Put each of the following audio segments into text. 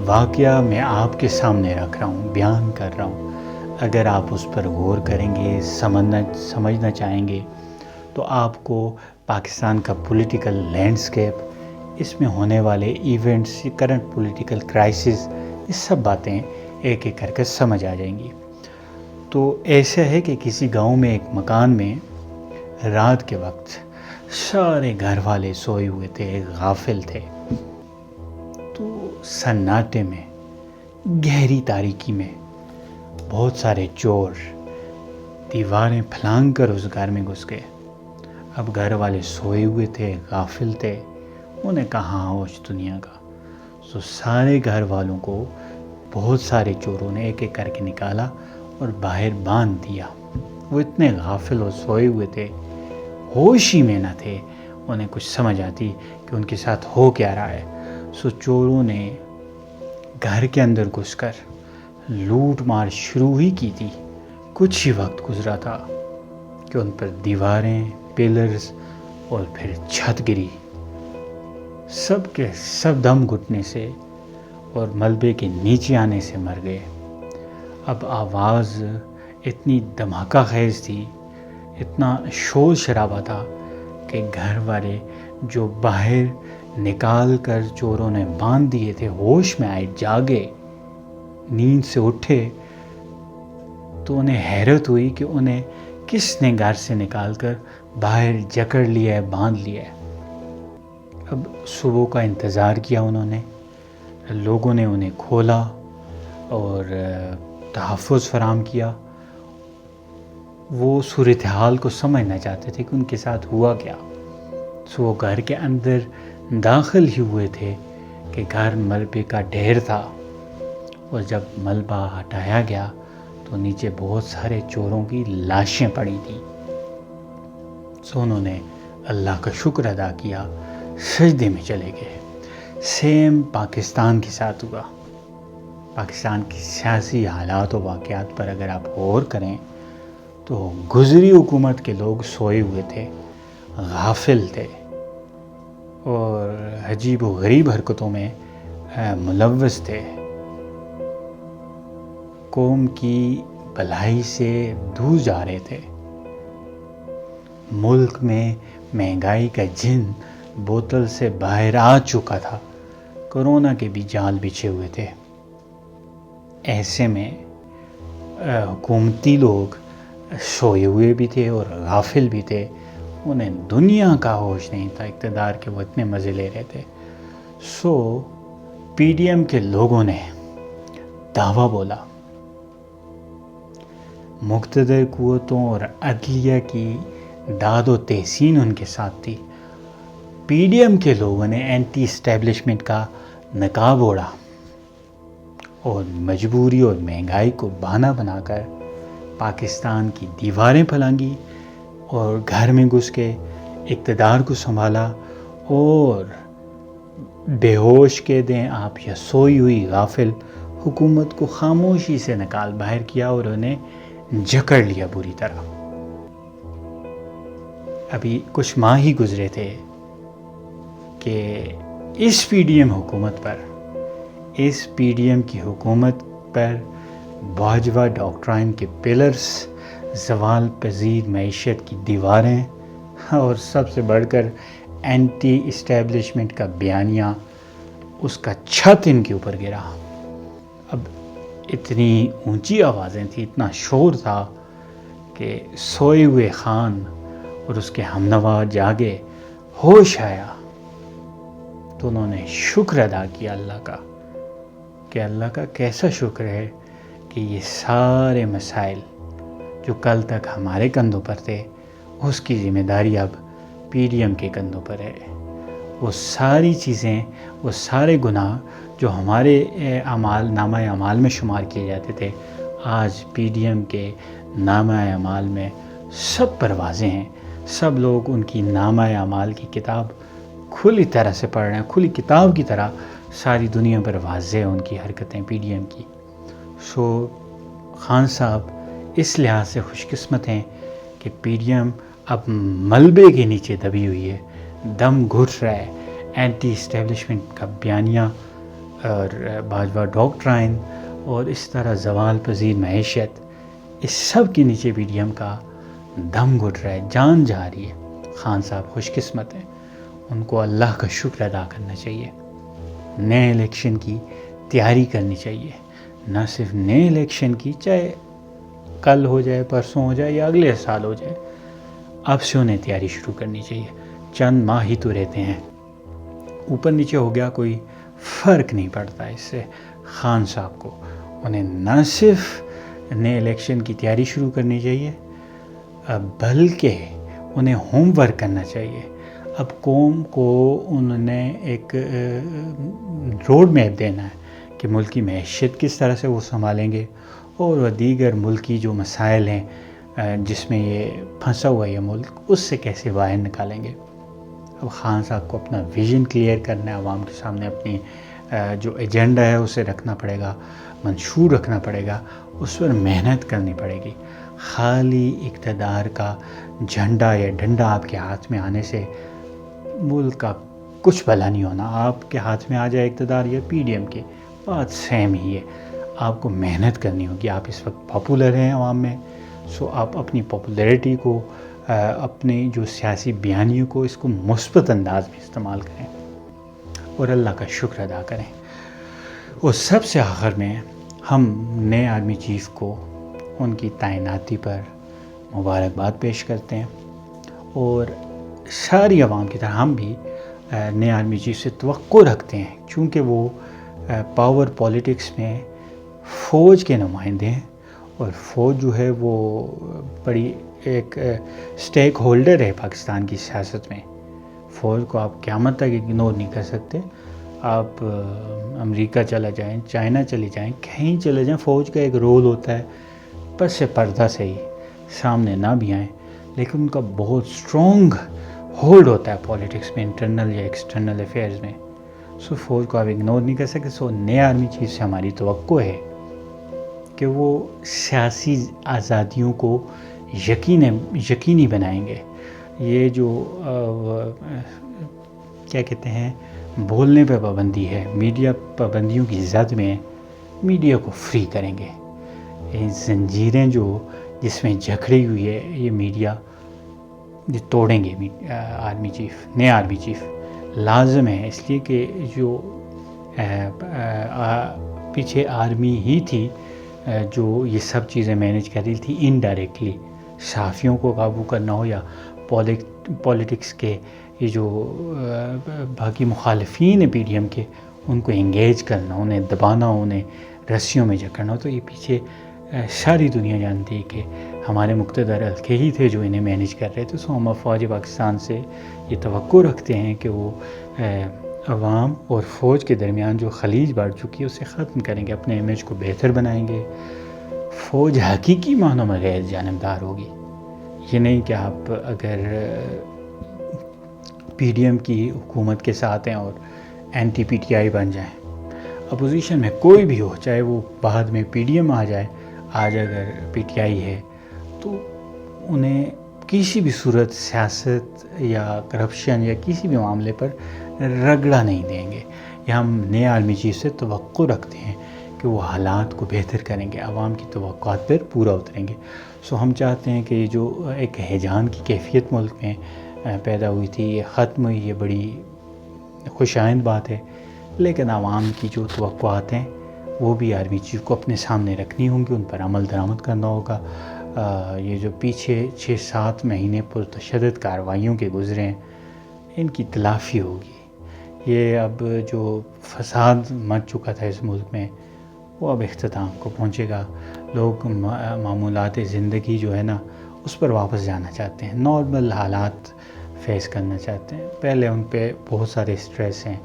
واقعہ میں آپ کے سامنے رکھ رہا ہوں، بیان کر رہا ہوں. اگر آپ اس پر غور کریں گے، سمجھنا چاہیں گے تو آپ کو پاکستان کا پولیٹیکل لینڈسکیپ، اس میں ہونے والے ایونٹس، کرنٹ پولیٹیکل کرائسس، یہ سب باتیں ایک ایک کر کے سمجھ آ جائیں گی. تو ایسا ہے کہ کسی گاؤں میں ایک مکان میں رات کے وقت سارے گھر والے سوئے ہوئے تھے، غافل تھے. تو سناٹے میں، گہری تاریکی میں بہت سارے چور دیواریں پھلانگ کر اس گھر میں گھس گئے. اب گھر والے سوئے ہوئے تھے، غافل تھے، انہیں کہاں ہوش دنیا کا. سارے گھر والوں کو بہت سارے چوروں نے ایک ایک کر کے نکالا اور باہر باندھ دیا. وہ اتنے غافل اور سوئے ہوئے تھے، ہوش ہی میں نہ تھے، انہیں کچھ سمجھ آتی کہ ان کے ساتھ ہو کیا رہا ہے. چوروں نے گھر کے اندر گھس کر لوٹ مار شروع ہی کی تھی. کچھ ہی وقت گزرا تھا کہ ان پر دیواریں، پلرز اور پھر چھت گری. سب کے سب دم گھٹنے سے اور ملبے کے نیچے آنے سے مر گئے. اب آواز اتنی دھماکہ خیز تھی، اتنا شور شرابہ تھا کہ گھر والے جو باہر نکال کر چوروں نے باندھ دیے تھے، ہوش میں آئے، جاگے، نیند سے اٹھے تو انہیں حیرت ہوئی کہ انہیں کس نے گھر سے نکال کر باہر جکڑ لیا ہے، باندھ لیا ہے. اب صبح کا انتظار کیا انہوں نے، لوگوں نے انہیں کھولا اور تحفظ فراہم کیا. وہ صورتحال کو سمجھنا چاہتے تھے کہ ان کے ساتھ ہوا کیا. وہ گھر کے اندر داخل ہی ہوئے تھے کہ گھر ملبے کا ڈھیر تھا، اور جب ملبہ ہٹایا گیا تو نیچے بہت سارے چوروں کی لاشیں پڑی تھیں. انہوں نے اللہ کا شکر ادا کیا، سجدے میں چلے گئے. سیم پاکستان کے ساتھ ہوا. پاکستان کی سیاسی حالات و واقعات پر اگر آپ غور کریں تو گزری حکومت کے لوگ سوئے ہوئے تھے، غافل تھے اور عجیب و غریب حرکتوں میں ملوث تھے. قوم کی بھلائی سے دور جا رہے تھے. ملک میں مہنگائی کا جن بوتل سے باہر آ چکا تھا. کرونا کے بھی جال بچھے ہوئے تھے. ایسے میں حکومتی لوگ سوئے ہوئے بھی تھے اور غافل بھی تھے. انہیں دنیا کا ہوش نہیں تھا، اقتدار کے وہ اتنے مزے لے رہے تھے. پی ڈی ایم کے لوگوں نے دعویٰ بولا. مقتدر قوتوں اور عدلیہ کی داد و تحسین ان کے ساتھ تھی. پی ڈی ایم کے لوگوں نے اینٹی اسٹیبلشمنٹ کا نقاب اوڑھا اور مجبوری اور مہنگائی کو بہانہ بنا کر پاکستان کی دیواریں پھلانگی اور گھر میں گھس کے اقتدار کو سنبھالا اور بے ہوش کے دیں آپ یا سوئی ہوئی غافل حکومت کو خاموشی سے نکال باہر کیا اور انہیں جکڑ لیا بری طرح. ابھی کچھ ماہ ہی گزرے تھے کہ اس پی ڈی ایم کی حکومت پر باجوہ ڈاکٹرائن کے پلرز، زوال پذیر معیشت کی دیواریں اور سب سے بڑھ کر اینٹی اسٹیبلشمنٹ کا بیانیہ، اس کا چھت ان کے اوپر گرا. اب اتنی اونچی آوازیں تھیں، اتنا شور تھا کہ سوئے ہوئے خان اور اس کے ہمنوا جاگے، ہوش آیا تو انہوں نے شکر ادا کیا اللہ کا. کہ اللہ کا کیسا شکر ہے کہ یہ سارے مسائل جو کل تک ہمارے کندھوں پر تھے، اس کی ذمہ داری اب پی ڈی ایم کے کندھوں پر ہے. وہ ساری چیزیں، وہ سارے گناہ جو ہمارے نامہ اعمال میں شمار کیے جاتے تھے، آج پی ڈی ایم کے نامہ اعمال میں سب پر واضح ہیں. سب لوگ ان کی نامہ اعمال کی کتاب کھلی طرح سے پڑھ رہے ہیں. کھلی کتاب کی طرح ساری دنیا پر واضح ہیں ان کی حرکتیں پی ڈی ایم کی. خان صاحب اس لحاظ سے خوش قسمت ہیں کہ پی ڈی ایم اب ملبے کے نیچے دبی ہوئی ہے، دم گھٹ رہا ہے. اینٹی اسٹیبلشمنٹ کا بیانیہ اور باجوہ ڈاکٹرائن اور اس طرح زوال پذیر معیشت، اس سب کے نیچے پی ڈی ایم کا دم گھٹ رہا ہے، جان جا رہی ہے۔ خان صاحب خوش قسمت ہیں، ان کو اللہ کا شکر ادا کرنا چاہیے، نئے الیکشن کی تیاری کرنی چاہیے، نہ صرف نئے الیکشن کی، چاہے کل ہو جائے، پرسوں ہو جائے یا اگلے سال ہو جائے، اب سے انہیں تیاری شروع کرنی چاہیے۔ چند ماہ ہی تو رہتے ہیں، اوپر نیچے ہو گیا کوئی فرق نہیں پڑتا اس سے۔ خان صاحب کو انہیں نہ صرف نئے الیکشن کی تیاری شروع کرنی چاہیے، بلکہ انہیں ہوم ورک کرنا چاہیے۔ اب قوم کو انہوں نے ایک روڈ میپ دینا ہے کہ ملکی معیشت کس طرح سے وہ سنبھالیں گے، اور دیگر ملکی جو مسائل ہیں جس میں یہ پھنسا ہوا یہ ملک، اس سے کیسے باہر نکالیں گے۔ اب خان صاحب کو اپنا ویژن کلیئر کرنا ہے، عوام کے سامنے اپنی جو ایجنڈا ہے اسے رکھنا پڑے گا، منشور رکھنا پڑے گا، اس پر محنت کرنی پڑے گی۔ خالی اقتدار کا جھنڈا یا ڈنڈا آپ کے ہاتھ میں آنے سے ملک کا کچھ بھلا نہیں ہونا۔ آپ کے ہاتھ میں آ جائے اقتدار یا پی ڈی ایم کے، بات سیم ہی ہے۔ آپ کو محنت کرنی ہوگی۔ آپ اس وقت پاپولر ہیں عوام میں، سو آپ اپنی پاپولیرٹی کو، اپنی جو سیاسی بیانیوں کو، اس کو مثبت انداز میں استعمال کریں اور اللہ کا شکر ادا کریں۔ اور سب سے آخر میں ہم نئے آرمی چیف کو ان کی تعیناتی پر مبارکباد پیش کرتے ہیں، اور ساری عوام کی طرح ہم بھی نئے آرمی چیف سے توقع رکھتے ہیں، چونکہ وہ پاور پالیٹکس میں فوج کے نمائندے ہیں، اور فوج جو ہے وہ بڑی ایک سٹیک ہولڈر ہے پاکستان کی سیاست میں۔ فوج کو آپ قیامت تک اگنور نہیں کر سکتے۔ آپ امریکہ چلا جائیں، چائنا چلی جائیں، کہیں چلے جائیں، فوج کا ایک رول ہوتا ہے، پس پردہ سے ہی سامنے نہ بھی آئیں، لیکن ان کا بہت سٹرونگ ہولڈ ہوتا ہے پالیٹکس میں، انٹرنل یا ایکسٹرنل افیئرز میں۔ سو فوج کو آپ اگنور نہیں کر سکتے۔ سو نئے آرمی چیف سے ہماری توقع ہے کہ وہ سیاسی آزادیوں کو یقینی بنائیں گے۔ یہ جو کیا کہتے ہیں، بولنے پہ پابندی ہے، میڈیا پابندیوں کی زد میں میڈیا کو فری کریں گے۔ یہ زنجیریں جو جس میں جکڑی ہوئی ہے، یہ میڈیا یہ توڑیں گے۔ آرمی چیف، نئے آرمی چیف لازم ہے، اس لیے کہ جو پیچھے آرمی ہی تھی جو یہ سب چیزیں مینیج کر رہی تھی انڈائریکٹلی، صحافیوں کو قابو کرنا ہو یا پولیٹکس کے یہ جو باقی مخالفین ہیں پی ڈی ایم کے، ان کو انگیج کرنا، انہیں دبانا، انہیں رسیوں میں جکڑنا ہو، تو یہ پیچھے ساری دنیا جانتی ہے کہ ہمارے مقتدر حلقے ہی تھے جو انہیں مینیج کر رہے تھے۔ سو ہم افواج پاکستان سے یہ توقع رکھتے ہیں کہ وہ عوام اور فوج کے درمیان جو خلیج بڑھ چکی ہے اسے ختم کریں گے، اپنے امیج کو بہتر بنائیں گے۔ فوج حقیقی معنوں میں غیر جانبدار ہوگی۔ یہ نہیں کہ آپ اگر پی ڈی ایم کی حکومت کے ساتھ ہیں اور اینٹی پی ٹی آئی بن جائیں۔ اپوزیشن میں کوئی بھی ہو، چاہے وہ بعد میں پی ڈی ایم آ جائے، آج اگر پی ٹی آئی ہے تو انہیں کسی بھی صورت سیاست یا کرپشن یا کسی بھی معاملے پر رگڑا نہیں دیں گے۔ یہ ہم نئے عالمی چیز سے توقع رکھتے ہیں کہ وہ حالات کو بہتر کریں گے، عوام کی توقعات پر پورا اتریں گے۔ سو ہم چاہتے ہیں کہ یہ جو ایک ہیجان کی کیفیت ملک میں پیدا ہوئی تھی، یہ ختم ہوئی، یہ بڑی خوش آئند بات ہے، لیکن عوام کی جو توقعات ہیں وہ بھی آرمی چیف کو اپنے سامنے رکھنی ہوں گی، ان پر عمل درآمد کرنا ہوگا۔ یہ جو پیچھے 6-7 مہینے پرتشدد کارروائیوں کے گزرے ہیں، ان کی تلافی ہوگی۔ یہ اب جو فساد مچ چکا تھا اس ملک میں، وہ اب اختتام کو پہنچے گا۔ لوگ معمولات زندگی جو ہے نا، اس پر واپس جانا چاہتے ہیں، نارمل حالات فیس کرنا چاہتے ہیں۔ پہلے ان پہ بہت سارے سٹریس ہیں،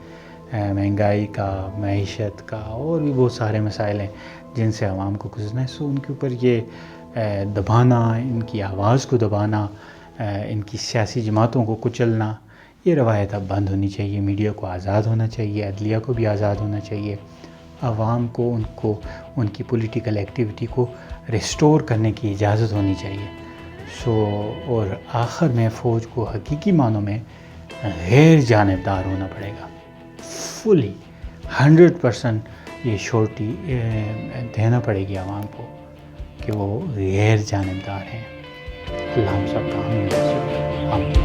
مہنگائی کا، معیشت کا، اور بھی بہت سارے مسائل ہیں جن سے عوام کو گزرنا ہے۔ سو ان کے اوپر یہ دبانا، ان کی آواز کو دبانا، ان کی سیاسی جماعتوں کو کچلنا، یہ روایت اب بند ہونی چاہیے۔ میڈیا کو آزاد ہونا چاہیے، عدلیہ کو بھی آزاد ہونا چاہیے، عوام کو ان کی پولیٹیکل ایکٹیویٹی کو ریسٹور کرنے کی اجازت ہونی چاہیے۔ اور آخر میں فوج کو حقیقی معنوں میں غیر جانبدار ہونا پڑے گا، فلی 100% یہ شورٹی دینا پڑے گی عوام کو کہ وہ غیر جانبدار ہیں. اللہ ہم سب کا حامی و ناصر. آمین.